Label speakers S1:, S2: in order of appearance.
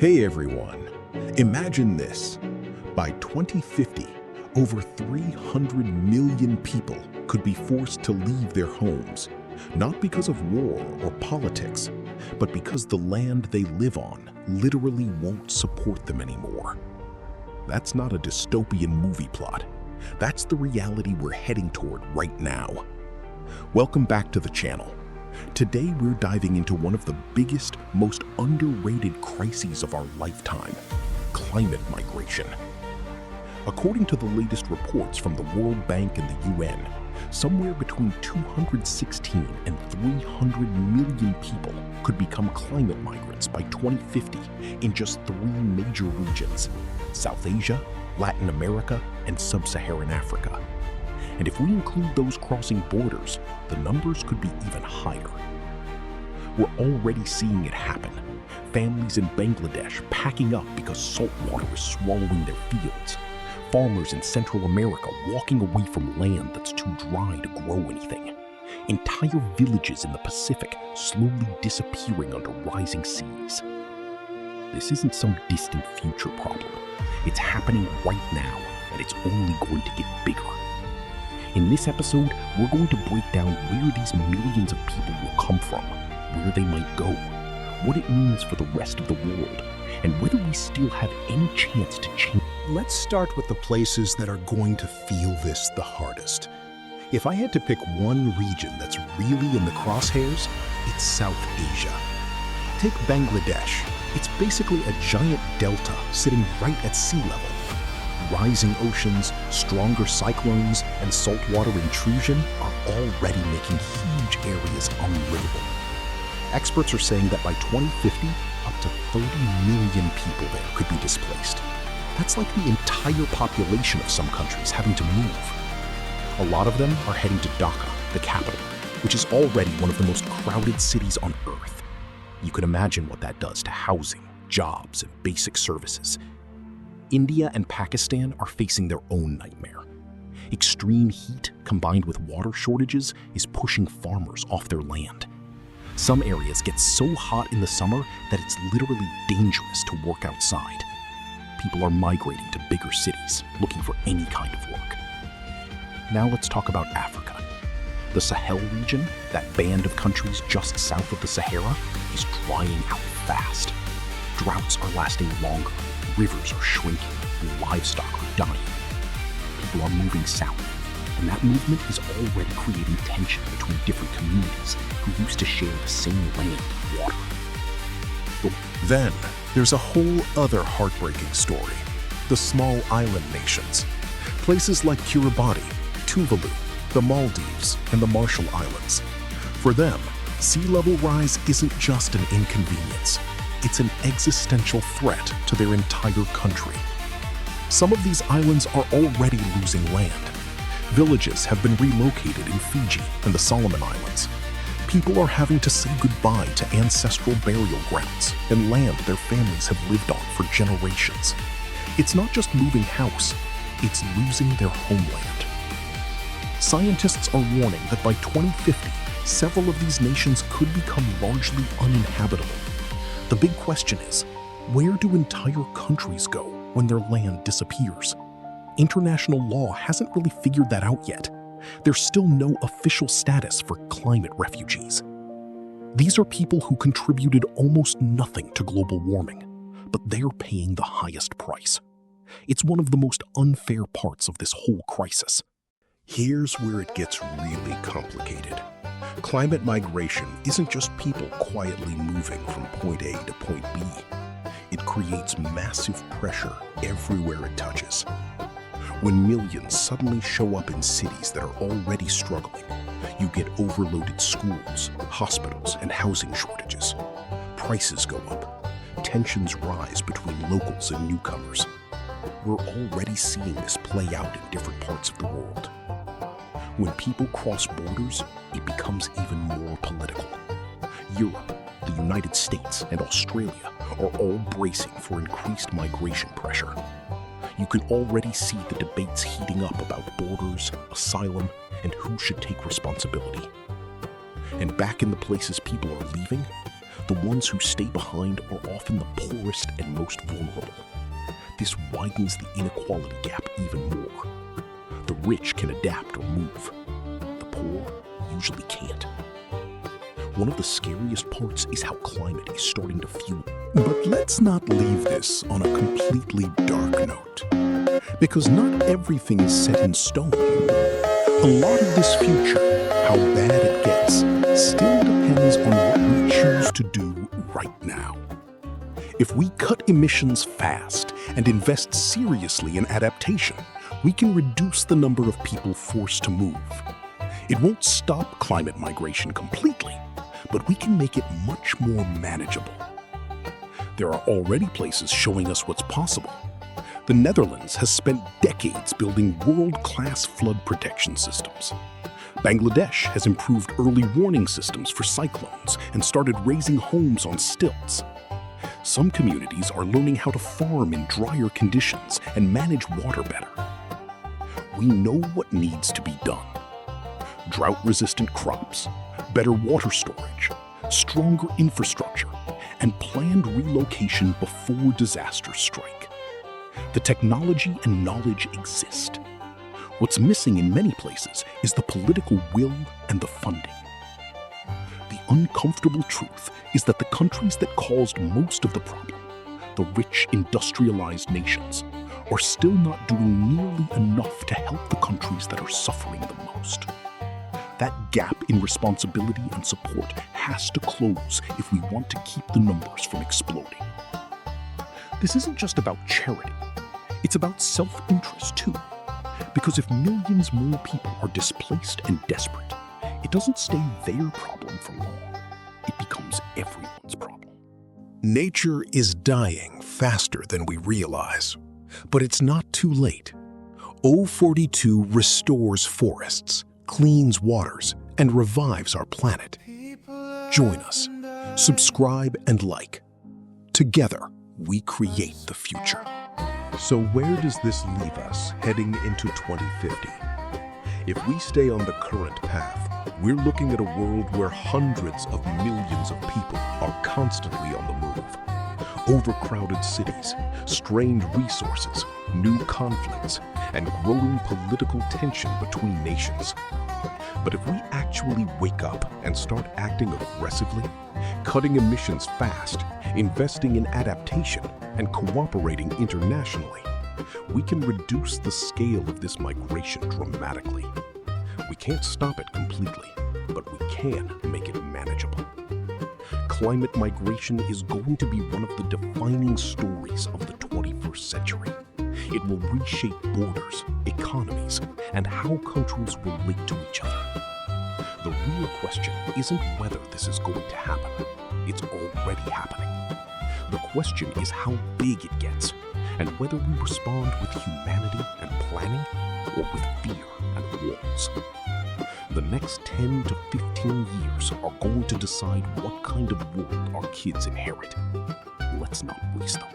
S1: Hey everyone, imagine this. By 2050, over 300 million people could be forced to leave their homes, not because of war or politics, but because the land they live on literally won't support them anymore. That's not a dystopian movie plot. That's the reality we're heading toward right now. Welcome back to the channel. Today we're diving into one of the biggest, most underrated crises of our lifetime: climate migration. According to the latest reports from the World Bank and the UN, somewhere between 216 and 300 million people could become climate migrants by 2050 in just 3 major regions: South Asia, Latin America, and Sub-Saharan Africa. And if we include those crossing borders, the numbers could be even higher. We're already seeing it happen. Families in Bangladesh packing up because salt water is swallowing their fields. Farmers in Central America walking away from land that's too dry to grow anything. Entire villages in the Pacific slowly disappearing under rising seas. This isn't some distant future problem. It's happening right now, and it's only going to get bigger. In this episode, we're going to break down where these millions of people will come from, where they might go, what it means for the rest of the world, and whether we still have any chance to change.
S2: Let's start with the places that are going to feel this the hardest. If I had to pick one region that's really in the crosshairs, it's South Asia. Take Bangladesh. It's basically a giant delta sitting right at sea level. Rising oceans, stronger cyclones, and saltwater intrusion are already making huge areas unlivable. Experts are saying that by 2050, up to 30 million people there could be displaced. That's like the entire population of some countries having to move. A lot of them are heading to Dhaka, the capital, which is already one of the most crowded cities on Earth. You can imagine what that does to housing, jobs, and basic services. India and Pakistan are facing their own nightmare. Extreme heat combined with water shortages is pushing farmers off their land. Some areas get so hot in the summer that it's literally dangerous to work outside. People are migrating to bigger cities, looking for any kind of work. Now let's talk about Africa. The Sahel region, that band of countries just south of the Sahara, is drying out fast. Droughts are lasting longer, rivers are shrinking, and livestock are dying. People are moving south, and that movement is already creating tension between different communities who used to share the same land and water.
S1: Then, there's a whole other heartbreaking story: the small island nations. Places like Kiribati, Tuvalu, the Maldives, and the Marshall Islands. For them, sea level rise isn't just an inconvenience. It's an existential threat to their entire country. Some of these islands are already losing land. Villages have been relocated in Fiji and the Solomon Islands. People are having to say goodbye to ancestral burial grounds and land their families have lived on for generations. It's not just moving house, it's losing their homeland. Scientists are warning that by 2050, several of these nations could become largely uninhabitable. The big question is, where do entire countries go when their land disappears? International law hasn't really figured that out yet. There's still no official status for climate refugees. These are people who contributed almost nothing to global warming, but they're paying the highest price. It's one of the most unfair parts of this whole crisis.
S2: Here's where it gets really complicated. Climate migration isn't just people quietly moving from point A to point B. It creates massive pressure everywhere it touches. When millions suddenly show up in cities that are already struggling, you get overloaded schools, hospitals, and housing shortages. Prices go up. Tensions rise between locals and newcomers. We're already seeing this play out in different parts of the world. When people cross borders, it becomes even more political. Europe, the United States, and Australia are all bracing for increased migration pressure. You can already see the debates heating up about borders, asylum, and who should take responsibility. And back in the places people are leaving, The ones who stay behind are often the poorest and most vulnerable. This widens the inequality gap even more. The rich can adapt or move. The poor usually can't. One of the scariest parts is how climate is starting to fuel. But let's not leave this on a completely dark note, because not everything is set in stone. A lot of this future, how bad it gets, still depends on what we choose to do right now. If we cut emissions fast and invest seriously in adaptation, we can reduce the number of people forced to move. It won't stop climate migration completely, but we can make it much more manageable. There are already places showing us what's possible. The Netherlands has spent decades building world-class flood protection systems. Bangladesh has improved early warning systems for cyclones and started raising homes on stilts. Some communities are learning how to farm in drier conditions and manage water better. We know what needs to be done. Drought-resistant crops, better water storage, stronger infrastructure, and planned relocation before disasters strike. The technology and knowledge exist. What's missing in many places is the political will and the funding. The uncomfortable truth is that the countries that caused most of the problem, the rich industrialized nations, are still not doing nearly enough to help the countries that are suffering the most. That gap in responsibility and support has to close if we want to keep the numbers from exploding. This isn't just about charity. It's about self-interest too. Because if millions more people are displaced and desperate, it doesn't stay their problem for long. It becomes everyone's problem. Nature is dying faster than we realize, but it's not too late. O42 restores forests, cleans waters, and revives our planet. Join us, subscribe and like. Together, we create the future.
S1: So where does this leave us heading into 2050? If we stay on the current path, we're looking at a world where hundreds of millions of people are constantly on the move. Overcrowded cities, strained resources, new conflicts, and growing political tension between nations. But if we actually wake up and start acting aggressively, cutting emissions fast, investing in adaptation, and cooperating internationally, we can reduce the scale of this migration dramatically. We can't stop it completely, but we can make it manageable. Climate migration is going to be one of the defining stories of the 21st century. It will reshape borders, economies, and how countries relate to each other. The real question isn't whether this is going to happen. It's already happening. The question is how big it gets, and whether we respond with humanity and planning, or with fear and walls. The next 10 to 15 years are going to decide what kind of world our kids inherit. Let's not waste them.